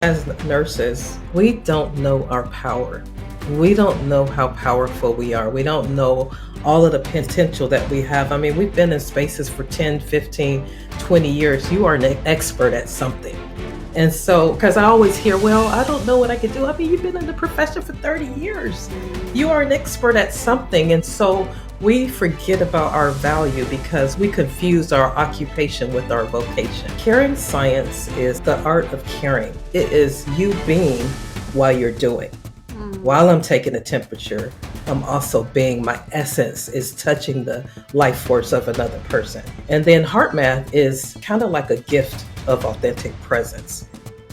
As nurses, we don't know our power. We don't know how powerful we are. We don't know all of the potential that we have. I mean, we've been in spaces for 10, 15, 20 years. You are an expert at something. And so, because I always hear, well, I don't know what I can do. I mean, you've been in the profession for 30 years. You are an expert at something. And so we forget about our value because we confuse our occupation with our vocation. Caring science is the art of caring. It is you being while you're doing. While I'm taking a temperature, I'm also being, my essence is touching the life force of another person. And then HeartMath is kind of like a gift of authentic presence.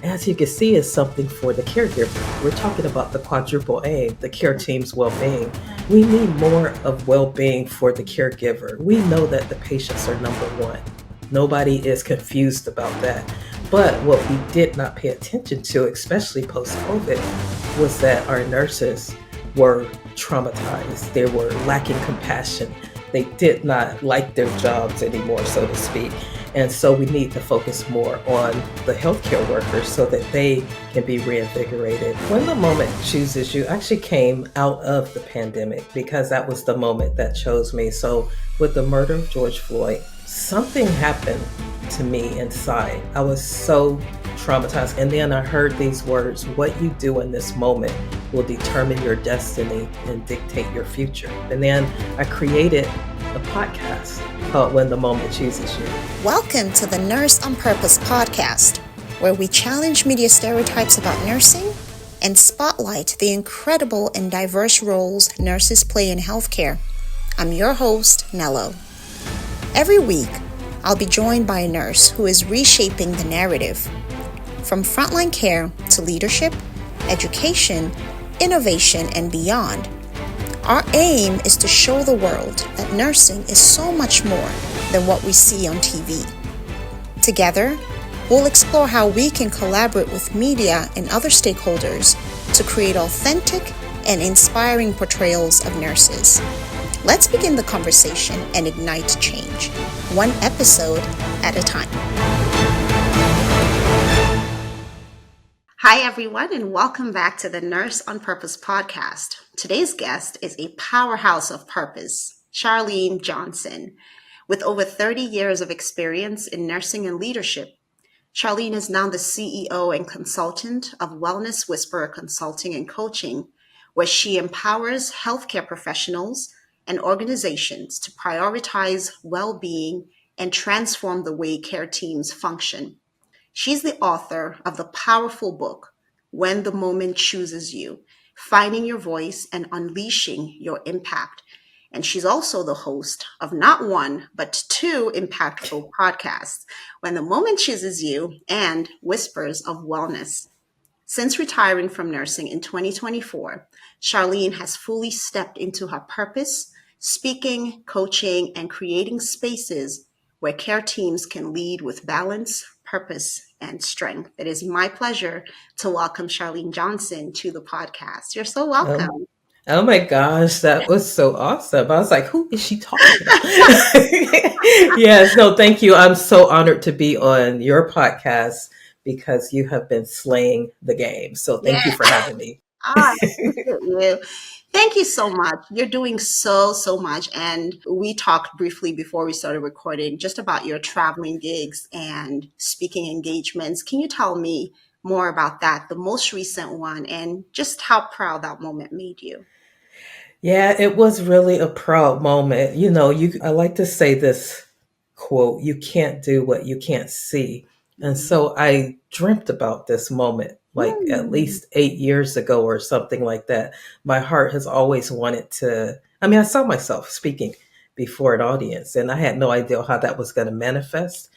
As you can see, it's something for the caregiver. We're talking about the quadruple A, the care team's well-being. We need more of well-being for the caregiver. We know that the patients are number one. Nobody is confused about that. But what we did not pay attention to, especially post-COVID, was that our nurses were traumatized. They were lacking compassion. They did not like their jobs anymore, so to speak. And so we need to focus more on the healthcare workers so that they can be reinvigorated. When the moment chooses you actually came out of the pandemic because that was the moment that chose me. So with the murder of George Floyd, something happened to me inside. I was so traumatized. And then I heard these words, what you do in this moment will determine your destiny and dictate your future. And then I created a podcast called When the Moment Chooses You. Welcome to the Nurse on Purpose podcast, where we challenge media stereotypes about nursing and spotlight the incredible and diverse roles nurses play in healthcare. I'm your host, Nello. Every week, I'll be joined by a nurse who is reshaping the narrative. From frontline care to leadership, education, innovation, and beyond. Our aim is to show the world that nursing is so much more than what we see on TV. Together, we'll explore how we can collaborate with media and other stakeholders to create authentic and inspiring portrayals of nurses. Let's begin the conversation and ignite change, one episode at a time. Hi, everyone, and welcome back to the Nurse on Purpose podcast. Today's guest is a powerhouse of purpose, Charlene Johnson. With over 30 years of experience in nursing and leadership, Charlene is now the CEO and consultant of Wellness Whisperer Consulting and Coaching, where she empowers healthcare professionals and organizations to prioritize well-being and transform the way care teams function. She's the author of the powerful book, When the Moment Chooses You, Finding Your Voice and Unleashing Your Impact. And she's also the host of not one, but two impactful podcasts, When the Moment Chooses You and Whispers of Wellness. Since retiring from nursing in 2024, Charlene has fully stepped into her purpose, speaking, coaching, and creating spaces where care teams can lead with balance, purpose, and strength. It is my pleasure to welcome Charlene Johnson to the podcast. You're so welcome. Oh my gosh, that was so awesome. I was like, who is she talking about? Yes, no, thank you. I'm so honored to be on your podcast because you have been slaying the game. So thank you for having me. I appreciate you. Thank you so much. You're doing so much. And we talked briefly before we started recording just about your traveling gigs and speaking engagements. Can you tell me more about that, the most recent one, and just how proud that moment made you? Yeah, it was really a proud moment. You know, I like to say this quote, you can't do what you can't see. And so I dreamt about this moment like at least 8 years ago or something like that. My heart has always wanted to, I saw myself speaking before an audience and I had no idea how that was going to manifest.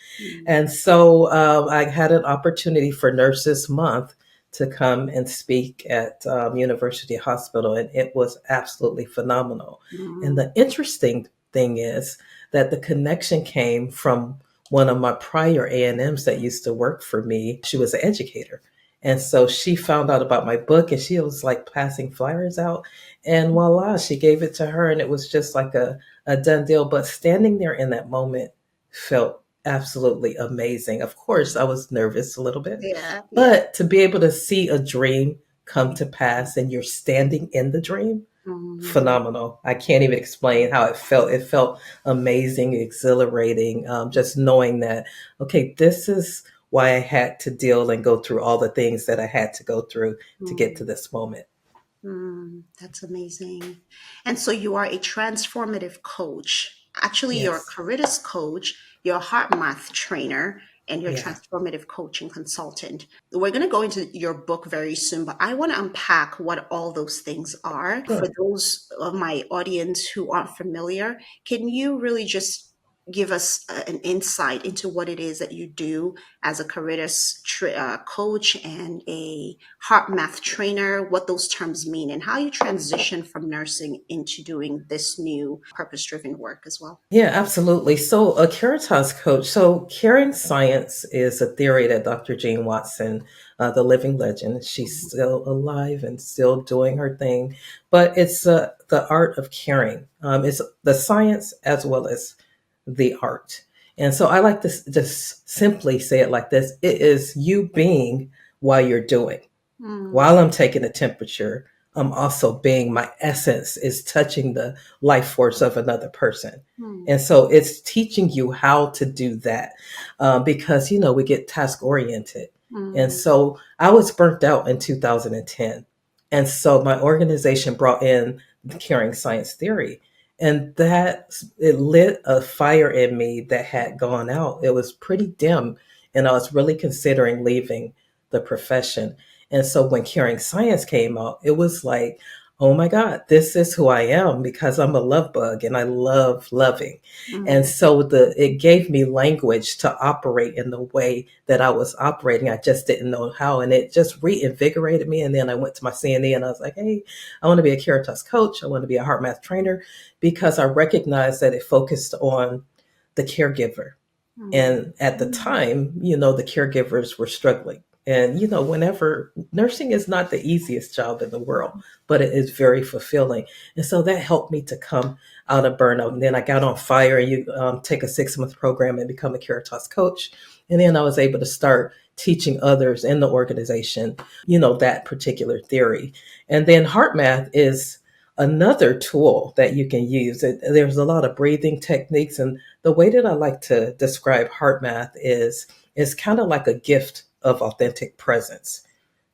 And so I had an opportunity for Nurses Month to come and speak at University Hospital, and it was absolutely phenomenal. And the interesting thing is that the connection came from one of my prior A&Ms that used to work for me. She was an educator. And so she found out about my book and she was like passing flyers out. And voila, she gave it to her and it was just like a done deal. But standing there in that moment felt absolutely amazing. Of course, I was nervous a little bit, Yeah, yeah. but to be able to see a dream come to pass and you're standing in the dream, Mm, phenomenal. I can't even explain how it felt. It felt amazing, exhilarating, just knowing that, okay, this is why I had to deal and go through all the things that I had to go through to get to mm, this moment. that's amazing. And so you are a transformative coach. Actually, you're a Yes. Caritas coach, you're a HeartMath trainer, and you're a Yeah. transformative coach and consultant. We're going to go into your book very soon, but I want to unpack what all those things are. For Sure. those of my audience who aren't familiar, can you really just give us an insight into what it is that you do as a Caritas coach and a heart math trainer, what those terms mean, and how you transition from nursing into doing this new purpose driven work as well? Yeah, absolutely. So, a Caritas coach. So, caring science is a theory that Dr. Jean Watson, the living legend, she's still alive and still doing her thing. But it's the art of caring. It's the science as well as the art. And so, I like to just simply say it like this: it is you being while you're doing. Mm, While I'm taking a temperature, I'm also being my essence is touching the life force of another person. mm, And so it's teaching you how to do that because, we get task oriented. And mm, so I was burnt out in 2010. And so my organization brought in the caring science theory. And that it lit a fire in me that had gone out. It was pretty dim. And I was really considering leaving the profession. And so when Caring Science came out, it was like, oh my God, this is who I am because I'm a love bug and I love loving. And mm, so it gave me language to operate in the way that I was operating. I just didn't know how. And it just reinvigorated me. And then I went to my CNE and I was like, hey, I want to be a Caritas coach. I want to be a heart math trainer because I recognized that it focused on the caregiver. mm, And at the time, the caregivers were struggling. And, whenever nursing is not the easiest job in the world, but it is very fulfilling. And so that helped me to come out of burnout. And then I got on fire and you take a 6-month program and become a Caritas coach. And then I was able to start teaching others in the organization, that particular theory. And then heart math is another tool that you can use. There's a lot of breathing techniques, and the way that I like to describe heart math is kind of like a gift of authentic presence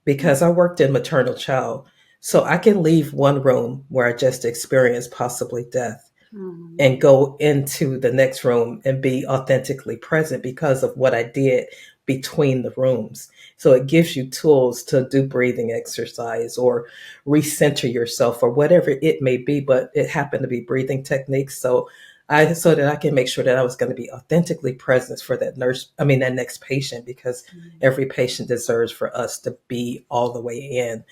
because I worked in maternal child. So I can leave one room where I just experienced possibly death mm, and go into the next room and be authentically present because of what I did between the rooms. So it gives you tools to do breathing exercise or recenter yourself or whatever it may be, but it happened to be breathing techniques. So that I can make sure that I was going to be authentically present for that next patient, because mm, every patient deserves for us to be all the way in,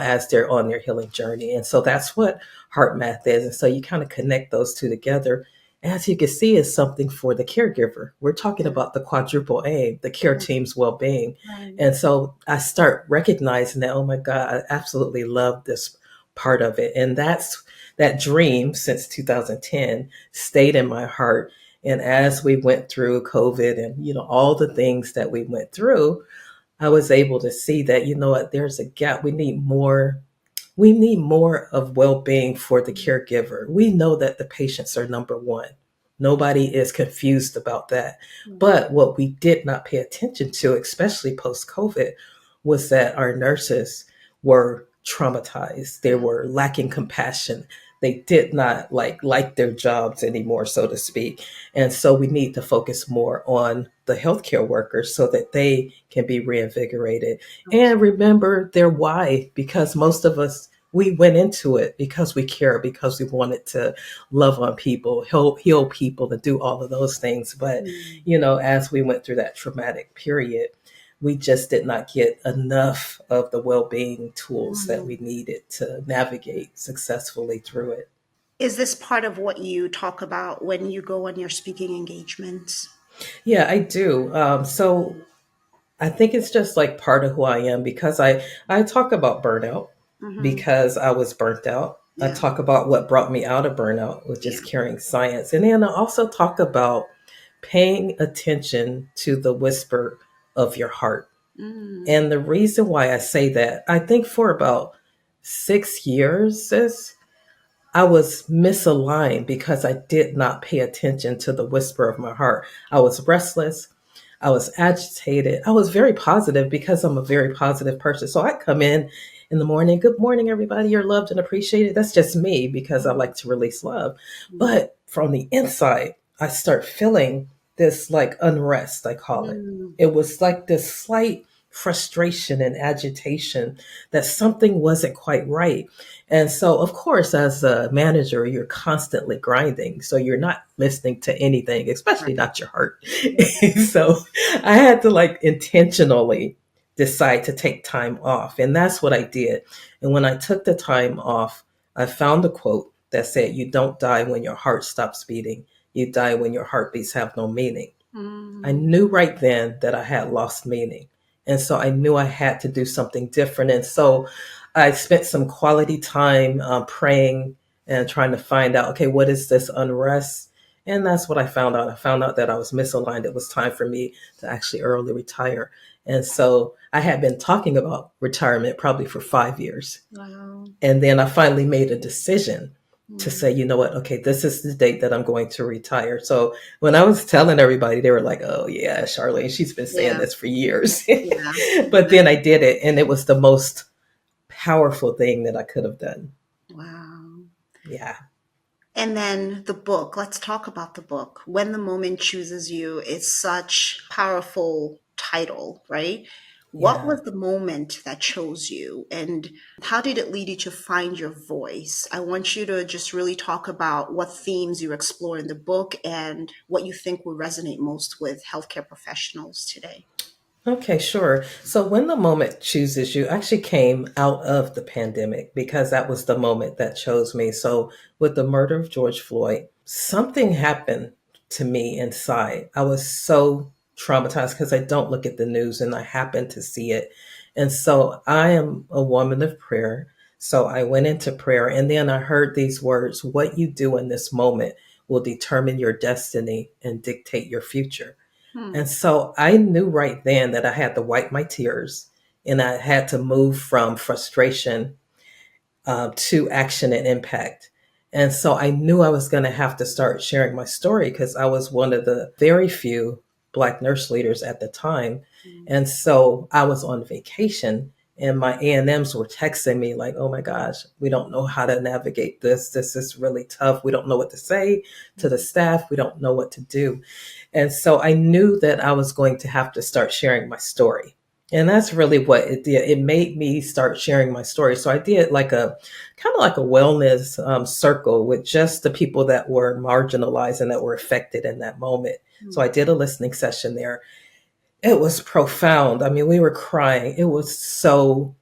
as they're on their healing journey. And so that's what heart math is. And so you kind of connect those two together. As you can see, is something for the caregiver. We're talking yeah, about the quadruple aim, the care yeah, team's well-being. right. And so I start recognizing that, oh my God, I absolutely love this part of it. And that's that dream since 2010 stayed in my heart. And as we went through COVID and, all the things that we went through, I was able to see that, what, there's a gap. We need more of well-being for the caregiver. We know that the patients are number one. Nobody is confused about that. Mm, But what we did not pay attention to, especially post-COVID, was that our nurses were traumatized. They yeah, were lacking compassion. They did not like their jobs anymore, so to speak. And so we need to focus more on the healthcare workers so that they can be reinvigorated and remember their why, because most of us, we went into it because we care, because we wanted to love on people, heal people, and do all of those things. But mm, as we went through that traumatic period, we just did not get enough of the well-being tools that we mm. needed to navigate successfully through it. Is this part of what you talk about when you go on your speaking engagements? Yeah, I do. So I think it's just like part of who I am, because I talk about burnout Mm-hmm. because I was burnt out. I Yeah, talk about what brought me out of burnout, which is yeah. caring science. And then I also talk about paying attention to the whisper of your heart. Mm. And the reason why I say that, I think for about 6 years, sis, I was misaligned because I did not pay attention to the whisper of my heart. I was restless. I was agitated. I was very positive because I'm a very positive person. So I come in the morning, good morning, everybody. You're loved and appreciated. That's just me because I like to release love. But from the inside, I start feeling this like unrest, I call it. Mm. It was like this slight frustration and agitation that something wasn't quite right. And so, of course, as a manager, you're constantly grinding. So you're not listening to anything, especially Right. not your heart. So I had to like intentionally decide to take time off. And that's what I did. And when I took the time off, I found a quote that said, "You don't die when your heart stops beating. You die when your heartbeats have no meaning." I Mm. knew right then that I had lost meaning. And so I knew I had to do something different. And so I spent some quality time praying and trying to find out, okay, what is this unrest? And that's what I found out. I found out that I was misaligned. It was time for me to actually early retire. And so I had been talking about retirement probably for 5 years. Wow. And then I finally made a decision to Mm. say, you know what, okay, this is the date that I'm going to retire. So when I was telling everybody, they were like, oh, yeah, Charlene, she's been saying Yeah. this for years. Yeah. But then I did it, and it was the most powerful thing that I could have done. Wow. Yeah. And then the book, let's talk about the book. When the Moment Chooses You is such powerful title, right? What Yeah. was the moment that chose you and how did it lead you to find your voice? I want you to just really talk about what themes you explore in the book and what you think will resonate most with healthcare professionals today. Okay, sure. So when the moment chooses you actually came out of the pandemic because that was the moment that chose me. So with the murder of George Floyd, something happened to me inside. I was so traumatized because I don't look at the news and I happened to see it. And so I am a woman of prayer. So I went into prayer and then I heard these words, what you do in this moment will determine your destiny and dictate your future. Hmm. And so I knew right then that I had to wipe my tears and I had to move from frustration to action and impact. And so I knew I was going to have to start sharing my story because I was one of the very few Black nurse leaders at the time. And so I was on vacation and my A&Ms were texting me like, oh my gosh, we don't know how to navigate this. This is really tough. We don't know what to say to the staff. We don't know what to do. And so I knew that I was going to have to start sharing my story. And that's really what it did. It made me start sharing my story. So I did like a kind of like a wellness circle with just the people that were marginalized and that were affected in that moment. So I did a listening session there. It was profound. I mean, we were crying. It was so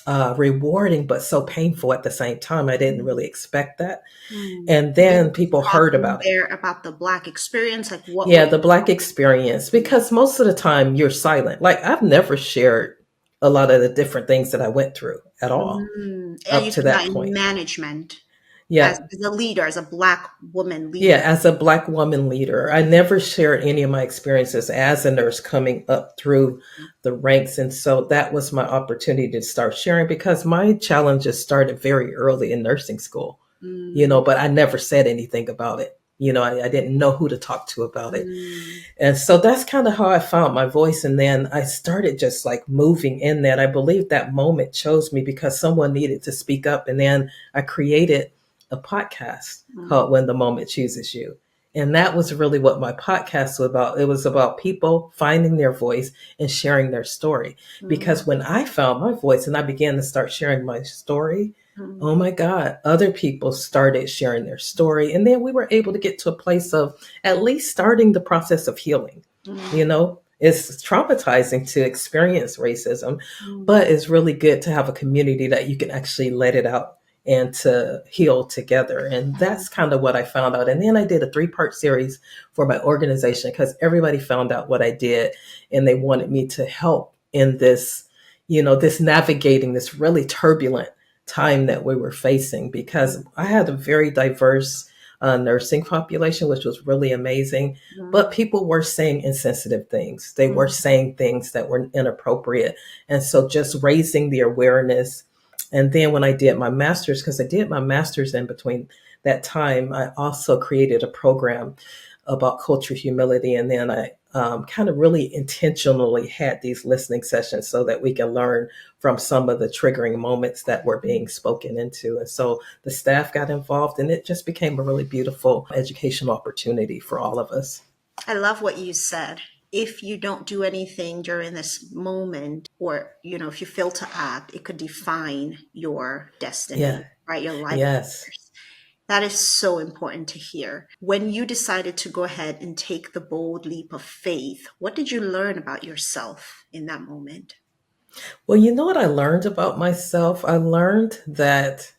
rewarding, but so painful at the same time. I didn't really expect that. And Were you then just people heard talking about it. there about the Black experience? Like what were Yeah, you the Black talking experience, because most of the time you're silent. Like I've never shared a lot of the different things that I went through at all Are up you to talking that about in point. management Yeah. as a leader, as a Black woman Yeah, leader? as a Black woman leader, I never shared any of my experiences as a nurse coming up through the ranks. And so that was my opportunity to start sharing because my challenges started very early in nursing school, Mm, but I never said anything about it. I didn't know who to talk to about it. mm, And so that's kind of how I found my voice. And then I started just like moving in that. I believe that moment chose me because someone needed to speak up. And then I created a podcast mm, called When the Moment Chooses You. And that was really what my podcast was about. It was about people finding their voice and sharing their story. mm, Because when I found my voice and I began to start sharing my story, mm, oh my God, other people started sharing their story. And then we were able to get to a place of at least starting the process of healing. mm, It's traumatizing to experience racism, mm, but it's really good to have a community that you can actually let it out and to heal together. And that's kind of what I found out. And then I did a 3-part series for my organization because everybody found out what I did and they wanted me to help in this navigating this really turbulent time that we were facing because I had a very diverse nursing population, which was really amazing. Mhm. But people were saying insensitive things. They were Mhm. saying things that were inappropriate. And so just raising the awareness. And then when I did my master's, because I did my master's in between that time, I also created a program about cultural humility. And then I kind of really intentionally had these listening sessions so that we can learn from some of the triggering moments that were being spoken into. And so the staff got involved, and it just became a really beautiful educational opportunity for all of us. I love what you said. If you don't do anything during this moment, or if you fail to act, it could define your Yeah. destiny, right? Your life. Yes. That is so important to hear. When you decided to go ahead and take the bold leap of faith, what did you learn about yourself in that moment? Well, you know what I learned about myself? I learned that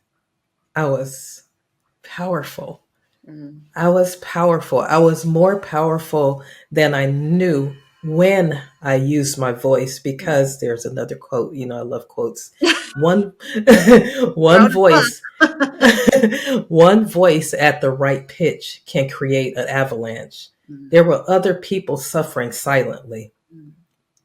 I was powerful. Mm. I was powerful. I was more powerful than I knew when I used my voice, because there's another quote, I love quotes. One one Wrote a book. voice one voice at the right pitch can create an avalanche. Mm. There were other people suffering silently. Mm.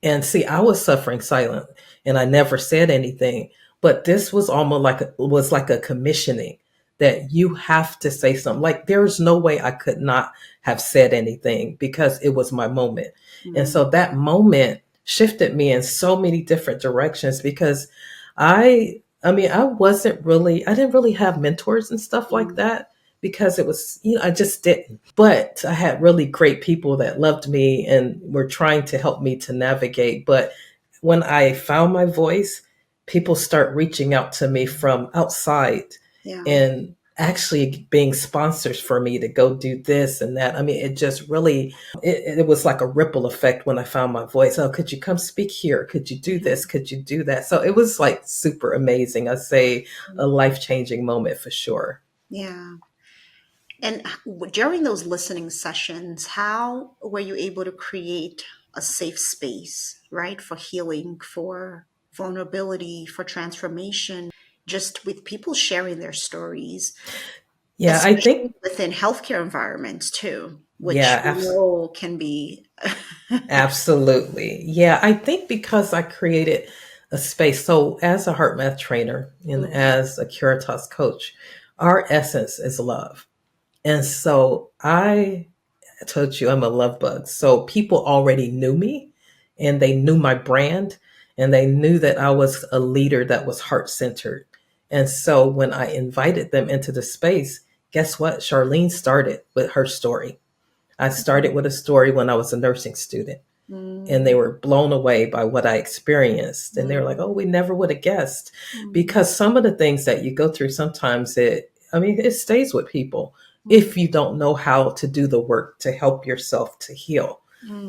And see, I was suffering silent and I never said anything. But this was almost like a commissioning that you have to say something. Like there's no way I could not have said anything because it was my moment. And Mm. so that moment shifted me in so many different directions because I didn't really have mentors and stuff like Mm. that because it was, I just didn't. But I had really great people that loved me and were trying to help me to navigate. But when I found my voice, people start reaching out to me from outside Yeah. and actually being sponsors for me to go do this and that. I mean, it just really, it was like a ripple effect when I found my voice. Oh, could you come speak here? Could you do this? Could you do that? So it was like super amazing. I say a life-changing moment for sure. Yeah. And during those listening sessions, how were you able to create a safe space, right, for healing, for vulnerability, for transformation, just with people sharing their stories, Yeah, I especially think, within healthcare environments too, which yeah, we know can be. absolutely. Yeah, I think because I created a space. So, as a HeartMath trainer and Mhm. as a Curitas coach, our essence is love. And so I told you I'm a love bug. So people already knew me and they knew my brand and they knew that I was a leader that was heart centered. And so when I invited them into the space, guess what? Charlene started with her story. I started with a story when I was a nursing student, and they Mm. were blown away by what I experienced. And they were like, Mm. oh, we never would have guessed. Mm. Because some of the things that you go through, sometimes it stays with people Mm. if you don't know how to do the work to help yourself to heal.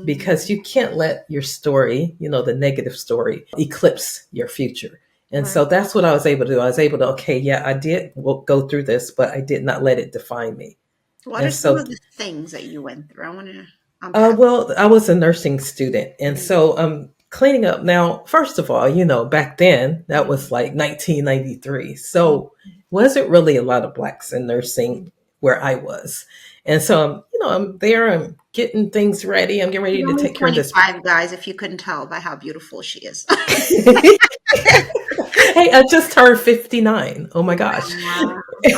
Because Mm. you can't let your story, the negative story, eclipse your future. And Right. so that's what I was able to do. I was able to, okay, yeah, I did go through this, but I did not let it define me. What are And some so of the things that you went through? I want to unpack. well, I was a nursing student, and Mm. so cleaning up. Now, first of all, back then that Mm. was like 1993, Mm. so wasn't really a lot of blacks in nursing where I was, and so I'm there. I'm getting things ready. I'm getting She's ready to only take care of this. 25, guys, if you couldn't tell by how beautiful she is. Hey, I just turned 59. Oh my gosh. Wow. Yeah,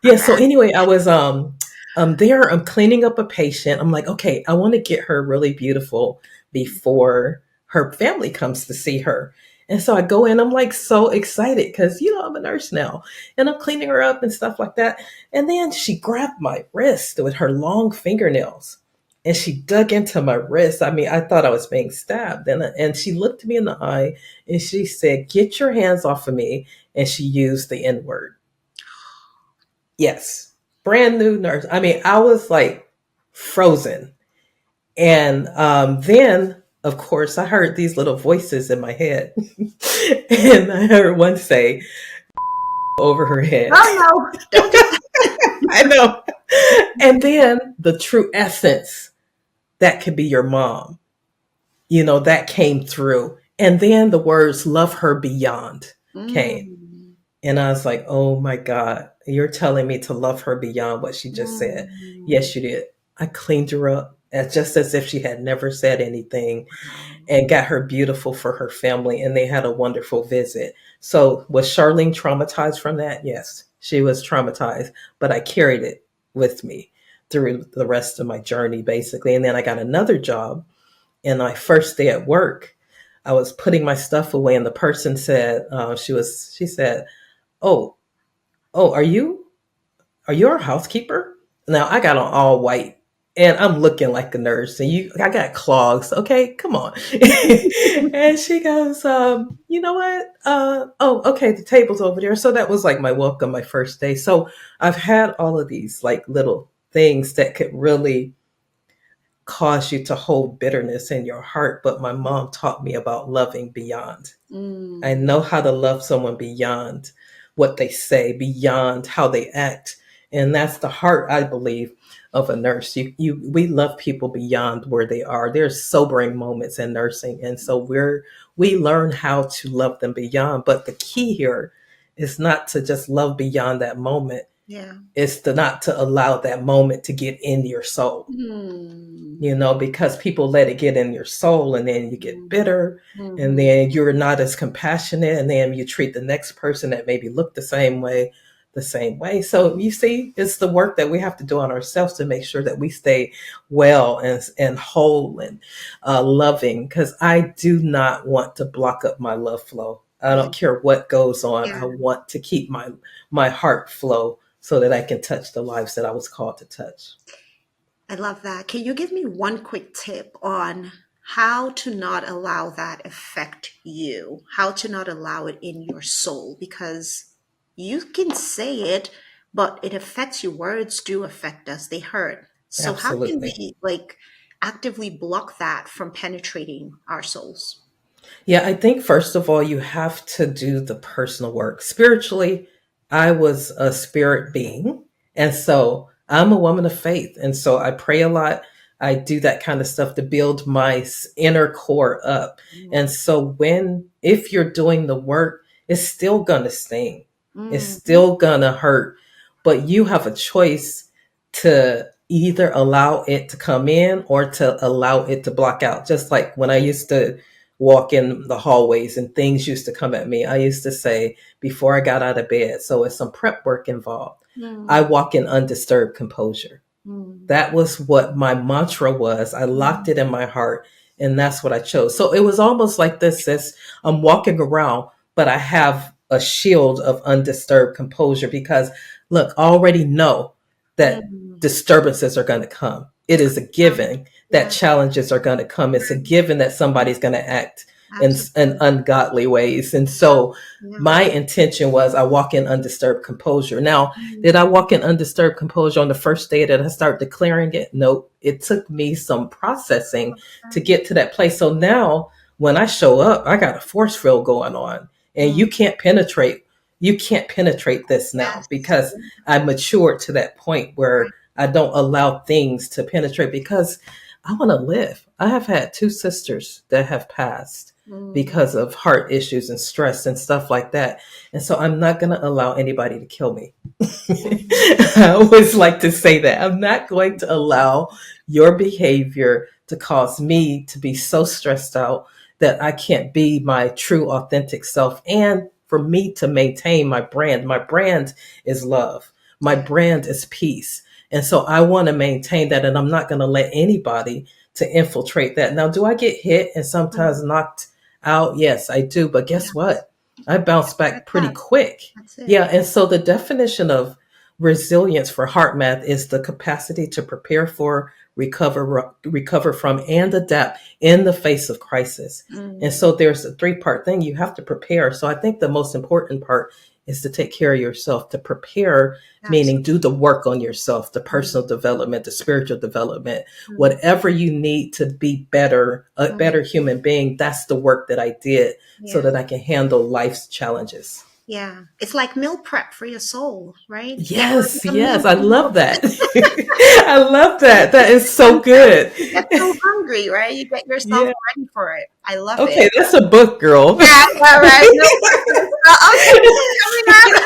Okay. so anyway, I was there, I'm cleaning up a patient. I'm like, okay, I want to get her really beautiful before her family comes to see her. And so I go in, I'm like so excited because I'm a nurse now. And I'm cleaning her up and stuff like that. And then she grabbed my wrist with her long fingernails. And she dug into my wrist. I mean, I thought I was being stabbed. And she looked me in the eye and she said, get your hands off of me. And she used the N word. Yes. Brand new nurse. I mean, I was like frozen. And then, of course, I heard these little voices in my head. And I heard one say over her head. Oh no, don't do I know. And then the true essence that could be your mom, that came through. And then the words love her beyond that. came. And I was like, oh my God, you're telling me to love her beyond what she just said. Mm. Yes, you did. I cleaned her up just as if she had never said anything, Wow. and got her beautiful for her family. And they had a wonderful visit. So was Charlene traumatized from that? Yes, she was traumatized, but I carried it with me through the rest of my journey, basically. And then I got another job, and my first day at work, I was putting my stuff away, and the person said, she said, "Oh, oh, are you our housekeeper?" Now I got on all white, and I'm looking like a nurse, and I got clogs. Okay, come on. And she goes, you know what? Oh, okay, the table's over there. So that was like my welcome, my first day. So I've had all of these like little things that could really cause you to hold bitterness in your heart. But my mom taught me about loving beyond. I Mm. know how to love someone beyond what they say, beyond how they act. And that's the heart, I believe, of a nurse. We love people beyond where they are. There's sobering moments in nursing. And so we learn how to love them beyond. But the key here is not to just love beyond that moment. Yeah. It's to not to allow that moment to get in your soul, Mm. because people let it get in your soul, and then you get Mm. bitter, and Mhm. then you're not as compassionate, and then you treat the next person that maybe look the same way. So you see, it's the work that we have to do on ourselves to make sure that we stay well and whole and loving, because I do not want to block up my love flow. I Yeah. don't care what goes on. Yeah. I want to keep my heart flow so that I can touch the lives that I was called to touch. I love that. Can you give me one quick tip on how to not allow that affect you? How to not allow it in your soul? Because you can say it, but it affects you. Words do affect us. They hurt. So how can Absolutely. we like actively block that from penetrating our souls? Yeah, I think first of all, you have to do the personal work. Spiritually, I was a spirit being. And so I'm a woman of faith. And so I pray a lot. I do that kind of stuff to build my inner core up. And Mm. so if you're doing the work, it's still going to sting. It's Mm. still going to hurt. But you have a choice to either allow it to come in or to allow it to block out. Just like when I used to walk in the hallways and things used to come at me, I used to say before I got out of bed, so it's some prep work involved, I Mm. walk in undisturbed composure. Mm. That was what my mantra was. I locked it in Mm. my heart, and that's what I chose. So it was almost like this: as I'm walking around, but I have a shield of undisturbed composure, because look, I already know that Mm. disturbances are going to come. It is a given that Yeah. challenges are going to come. It's a given that somebody's going to act in Absolutely. ungodly ways. And so Yeah. my intention was I walk in undisturbed composure. Now, did I Mm. walk in undisturbed composure on the first day that I started declaring it? Nope. It took me some processing to get to that place. So now when I show up, I got a force field going on, and Mm. you can't penetrate this now, Yes. because I matured to that point Right. where I don't allow things to penetrate, because I want to live. I have had two sisters that have passed Mm. because of heart issues and stress and stuff like that. And so I'm not going to allow anybody to kill me. Mm. I always like to say that I'm not going to allow your behavior to cause me to be so stressed out that I can't be my true, authentic self. And for me to maintain my brand is love, my Yeah. brand is peace. And so I want to maintain that. And I'm not going to let anybody to infiltrate that. Now, do I get hit and sometimes Mm. knocked out? Yes, I do. But guess Yes. what? I bounce back That's pretty that. quick. That's it. Yeah. And so the definition of resilience for HeartMath is the capacity to prepare for, recover from, and adapt in the face of crisis. And Mm. so there's a three-part thing. You have to prepare. So I think the most important part is to take care of yourself, to prepare, meaning do Absolutely. the work on yourself, the Mm. personal development, the spiritual development, Mm. whatever you need to be better, a Mm. better human being. That's the work that I did so Yeah. that I can handle life's challenges. Yeah. It's like meal prep for your soul, right? Get ready Yes, for yes, I meal. love that. I love that. That is so Sometimes good. you get so hungry, right? You get yourself Yeah. ready for it. I love it. Okay, that's a book, girl. Yeah, yeah, right. Meal prep for the soul. Okay, coming up.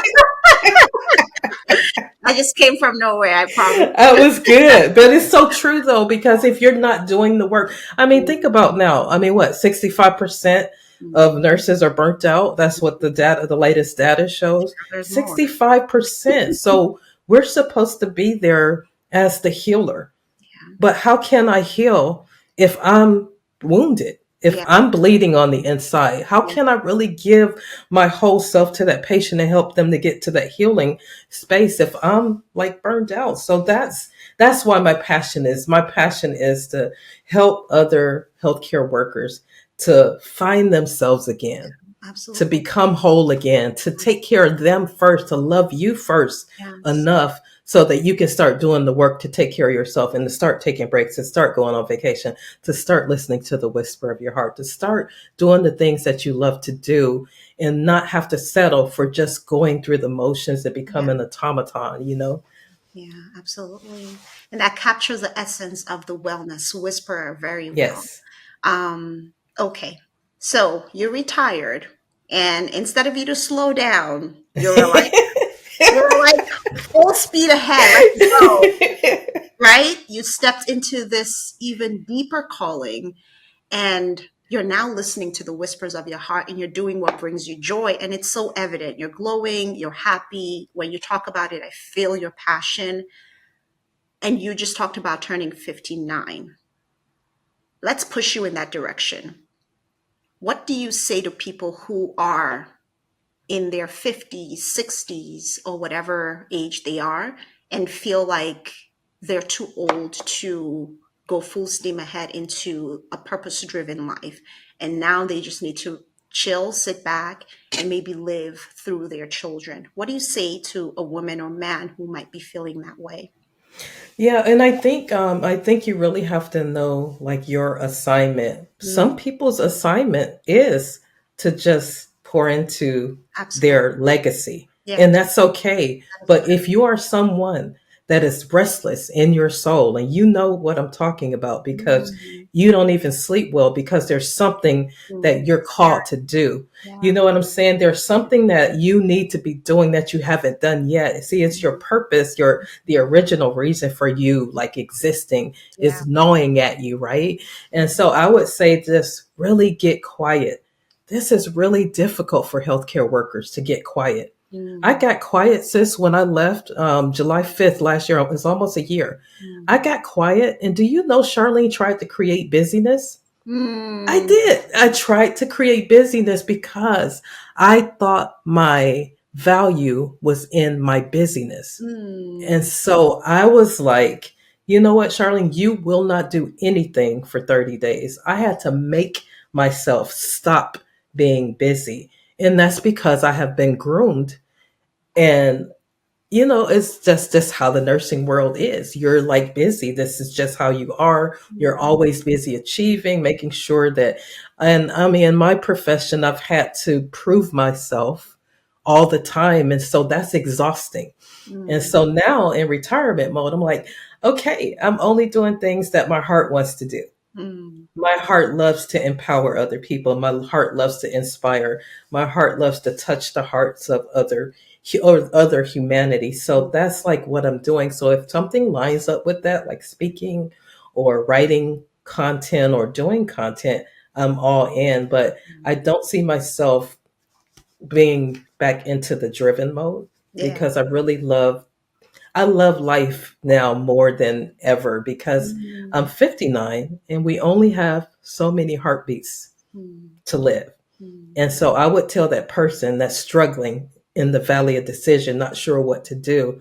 from nowhere, I promise. That was good. But it's so true though, because if you're not doing the work, I mean, think about now. I mean, what, 65% of nurses are burnt out? That's what the latest data shows. There's more. 65%. So we're supposed to be there as the healer. Yeah. But how can I heal if I'm wounded? If Yeah. I'm bleeding on the inside, how can I really give my whole self to that patient and help them to get to that healing space if I'm like burned out? So that's why my passion is. My passion is to help other healthcare workers to find themselves again, to Absolutely. become whole again, to take care of them first, to love you first Yes. enough so that you can start doing the work to take care of yourself and to start taking breaks, to start going on vacation, to start listening to the whisper of your heart, to start doing the things that you love to do and not have to settle for just going through the motions and become Yeah. an automaton, you know? Yeah, absolutely. And that captures the essence of the wellness whisperer very well. Yes. Okay. So you're retired, and instead of you to slow down, you're like full speed ahead. Let's go. Right? You stepped into this even deeper calling, and you're now listening to the whispers of your heart, and you're doing what brings you joy. And it's so evident. You're glowing, you're happy. When you talk about it, I feel your passion. And you just talked about turning 59. Let's push you in that direction. What do you say to people who are in their 50s, 60s, or whatever age they are, and feel like they're too old to go full steam ahead into a purpose driven life? And now they just need to chill, sit back, and maybe live through their children. What do you say to a woman or man who might be feeling that way? Yeah, and I think you really have to know like your assignment. Some Mm, people's assignment is to just pour into absolutely. their legacy, Yeah, and that's okay. that is But very. if you are someone that is restless in your soul, and you know what I'm talking about because Mm, you don't even sleep well because there's something mm, that you're yeah, called to do. You yeah, know what I'm saying? There's something that you need to be doing that you haven't done yet. See, it's your purpose, your the original reason for you like existing yeah. is gnawing at you, right? And so I would say just really get quiet. This is really difficult for healthcare workers to get quiet. I Mm, got quiet, sis, when I left July 5th last year. It was almost a year. I mm, got quiet. And do you know Charlene tried to create busyness? I mm, did. I tried to create busyness because I thought my value was in my busyness. And mm, so I was like, you know what, Charlene, you will not do anything for 30 days. I had to make myself stop being busy. And that's because I have been groomed. And it's just how the nursing world is. You're like busy. This is just how you are. You're mm, always busy achieving, making sure that, and I mean, in my profession, I've had to prove myself all the time. And so that's exhausting. And mm, so now in retirement mode, I'm like, okay, I'm only doing things that my heart wants to do. mm, My heart loves to empower other people. My heart loves to inspire. My heart loves to touch the hearts of other humanity. So that's like what I'm doing. So if something lines up with that, like speaking or writing content or doing content, I'm all in. But I mm. don't see myself being back into the driven mode Yeah. because I love life now more than ever because I'm Mm, 59 and we only have so many heartbeats mm, to live. mm, And so I would tell that person that's struggling in the valley of decision, not sure what to do,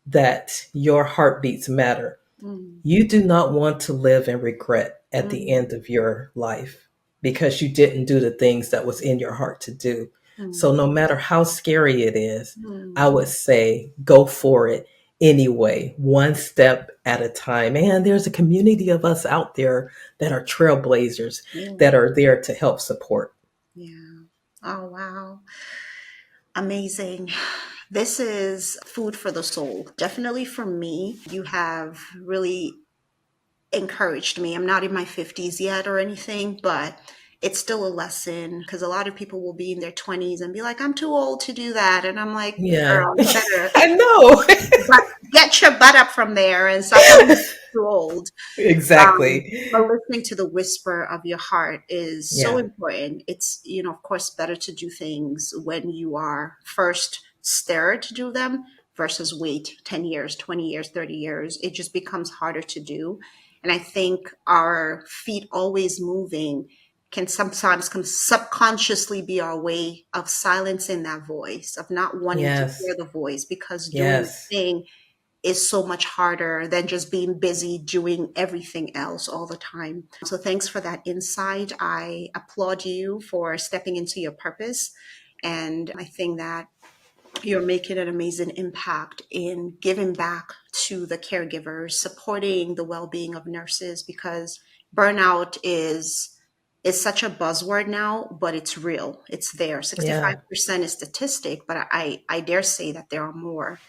that your heartbeats matter. mm, You do not want to live in regret at the mm, end of your life because you didn't do the things that was in your heart to do. So mm, no matter how scary it is, I mm. would say go for it anyway, one step at a time. And there's a community of us out there that are trailblazers Yeah. that are there to help support. Yeah. Oh, wow. Amazing. This is food for the soul. Definitely for me, you have really encouraged me. I'm not in my 50s yet or anything, but it's still a lesson because a lot of people will be in their 20s and be like, I'm too old to do that. And I'm like, Yeah. girl, you better I know. but get your butt up from there and stop telling me you're too old. But Exactly. listening to the whisper of your heart is so Yeah. important. It's, of course, better to do things when you are first stirred to do them versus wait 10 years, 20 years, 30 years. It just becomes harder to do. And I think our feet always moving can sometimes subconsciously be our way of silencing that voice, of not wanting to Yes. hear the voice because doing the Yes. thing is so much harder than just being busy doing everything else all the time. So thanks for that insight. I applaud you for stepping into your purpose. And I think that you're making an amazing impact in giving back to the caregivers, supporting the well-being of nurses because burnout is such a buzzword now, but it's real. It's there. Yeah. 65% is statistic, but I dare say that there are more,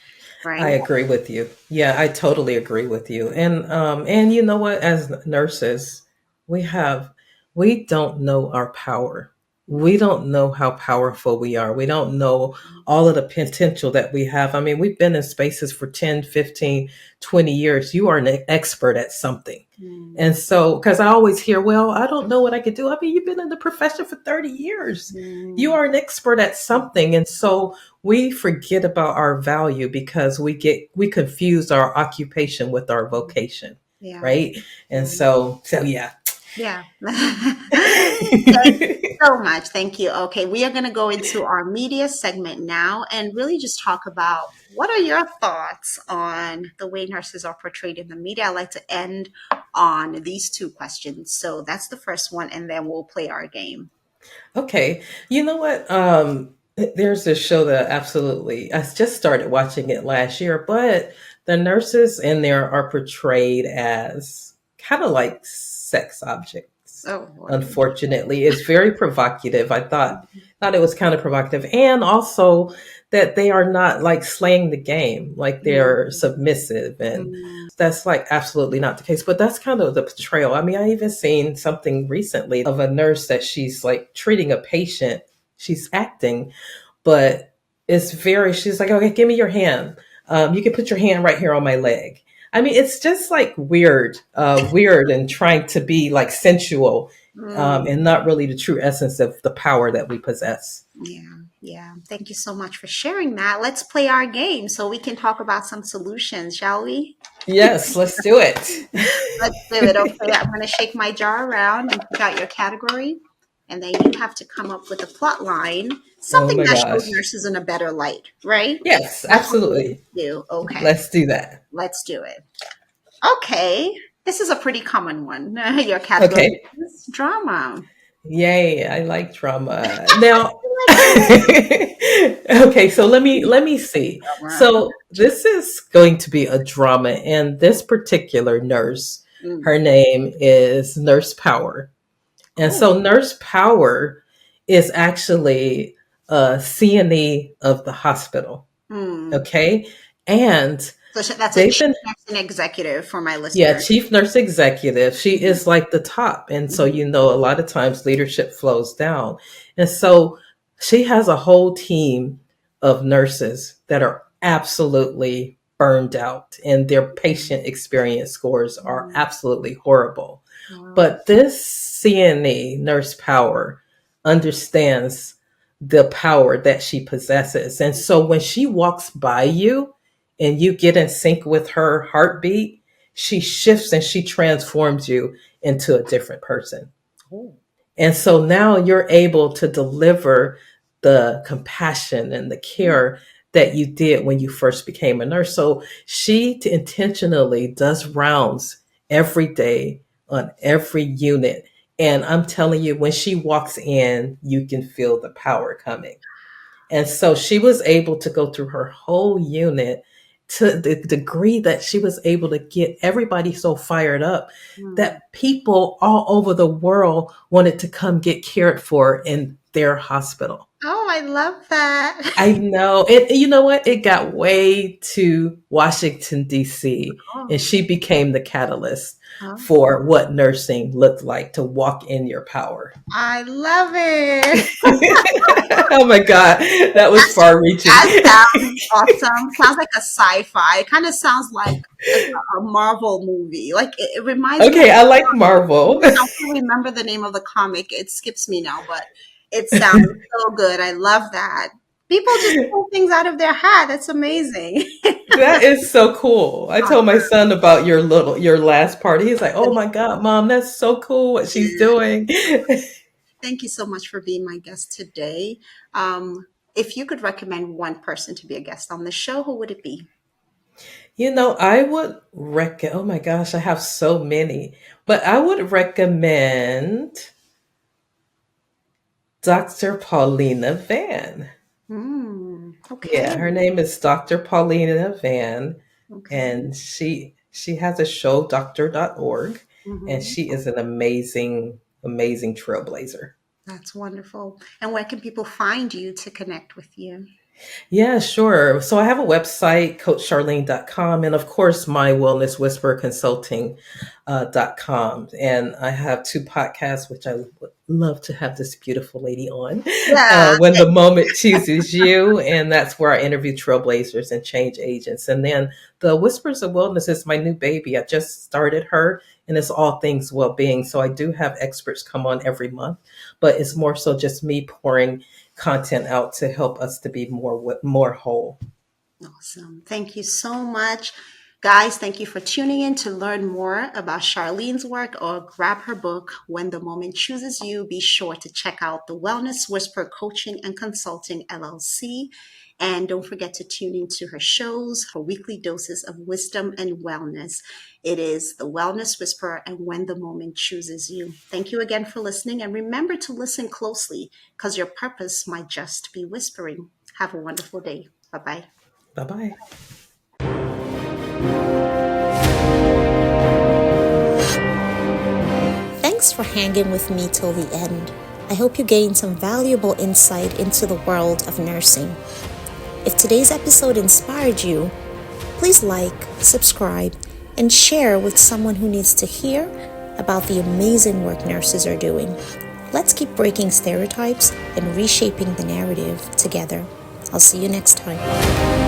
I right? agree with you. Yeah, I totally agree with you. And you know what? As nurses, we have we don't know our power. We don't know how powerful we are. We don't know all of the potential that we have. I mean, we've been in spaces for 10, 15, 20 years. You are an expert at something. Mm, And so, because I always hear, well, I don't know what I could do. I mean, you've been in the profession for 30 years. You mm, are an expert at something. And so we forget about our value because we confuse our occupation with our vocation, yeah. right? And Mm, so yeah. yeah. Thank you so much. Thank you. Okay, we are going to go into our media segment now and really just talk about what are your thoughts on the way nurses are portrayed in the media. I like to end on these two questions. So that's the first one, and then we'll play our game. Okay. You know what? There's this show that absolutely, I just started watching it last year, but the nurses in there are portrayed as kind of like sex objects. Oh, Lord. Unfortunately, it's very provocative. I thought it was kind of provocative, and also that they are not like slaying the game, like they're Mm, submissive, and mm, that's like absolutely not the case. But that's kind of the portrayal. I mean, I even seen something recently of a nurse that she's like treating a patient. She's acting, but she's like, okay, give me your hand. You can put your hand right here on my leg. I mean, it's just like weird and trying to be like sensual, mm. and not really the true essence of the power that we possess. Yeah, yeah. Thank you so much for sharing that. Let's play our game so we can talk about some solutions, shall we? Yes, let's do it. Let's do it. Okay, I'm going to shake my jar around and pick out your category. And then you have to come up with a plot line, Oh something my that shows gosh. nurses in a better light, right? Yes, That's what we always absolutely. do. Okay, Let's do that. let's do it. Okay, this is a pretty common one. Your category Okay. is drama. Yay, I like drama. Now, You like okay, so let me see. drama? So this is going to be a drama, and this particular nurse, Mm. her name is Nurse Power. And Oh. so Nurse Power is actually a CNE of the hospital. Mm. Okay. And So that's a they've chief been nursing executive for my yeah, listeners. chief nurse executive. She is like the top. And so, Mhm. a lot of times leadership flows down. And so she has a whole team of nurses that are absolutely burned out and their patient experience scores are Mhm. absolutely horrible. Wow. But this CNE, Nurse Power, understands the power that she possesses. And so when she walks by you and you get in sync with her heartbeat, she shifts and she transforms you into a different person. Oh. And so now you're able to deliver the compassion and the care that you did when you first became a nurse. So she intentionally does rounds every day on every unit. And I'm telling you, when she walks in, you can feel the power coming. And so she was able to go through her whole unit to the degree that she was able to get everybody so fired up Mm. that people all over the world wanted to come get cared for in their hospital. Oh, I love that. I know it. You know what? It got way to Washington D.C. and Oh, she became the catalyst oh, for what nursing looked like to walk in your power. I love it. Oh my God, that was That's, far reaching. that sounds awesome. Sounds like a sci-fi. It kind of sounds like a Marvel movie. Like it reminds me of, Okay, I like Marvel. I don't remember the name of the comic. It skips me now, but it sounds so good. I love that. People just pull things out of their hat. That's amazing. That is so cool. I told my son about your last party. He's like, "Oh my God, mom, that's so cool what she's doing." Thank you so much for being my guest today. If you could recommend one person to be a guest on the show, who would it be? I would oh my gosh, I have so many, but I would recommend Dr. Paulina Van. Yeah, Okay. her name is Dr. Paulina Van, Okay. and she has a show, doctor.org, and Hmm. she is an amazing, amazing trailblazer. That's wonderful. And where can people find you to connect with you? Yeah, sure. So I have a website, coachcharlene.com, and of course, my wellness whisperer consulting .com. And I have two podcasts, which I would love to have this beautiful lady on Yeah. when the moment chooses you. And that's where I interview trailblazers and change agents. And then the Whispers of Wellness is my new baby. I just started her, and it's all things well being. So I do have experts come on every month, but it's more so just me pouring content out to help us to be more whole. Awesome. Thank you so much. Guys, thank you for tuning in to learn more about Charlene's work or grab her book, When the Moment Chooses You. Be sure to check out the Wellness Whisper Coaching and Consulting LLC. And don't forget to tune into her shows, her weekly doses of wisdom and wellness. It is the Wellness Whisperer and When the Moment Chooses You. Thank you again for listening. And remember to listen closely because your purpose might just be whispering. Have a wonderful day. Bye bye. Bye bye. Thanks for hanging with me till the end. I hope you gained some valuable insight into the world of nursing. If today's episode inspired you, please like, subscribe, and share with someone who needs to hear about the amazing work nurses are doing. Let's keep breaking stereotypes and reshaping the narrative together. I'll see you next time.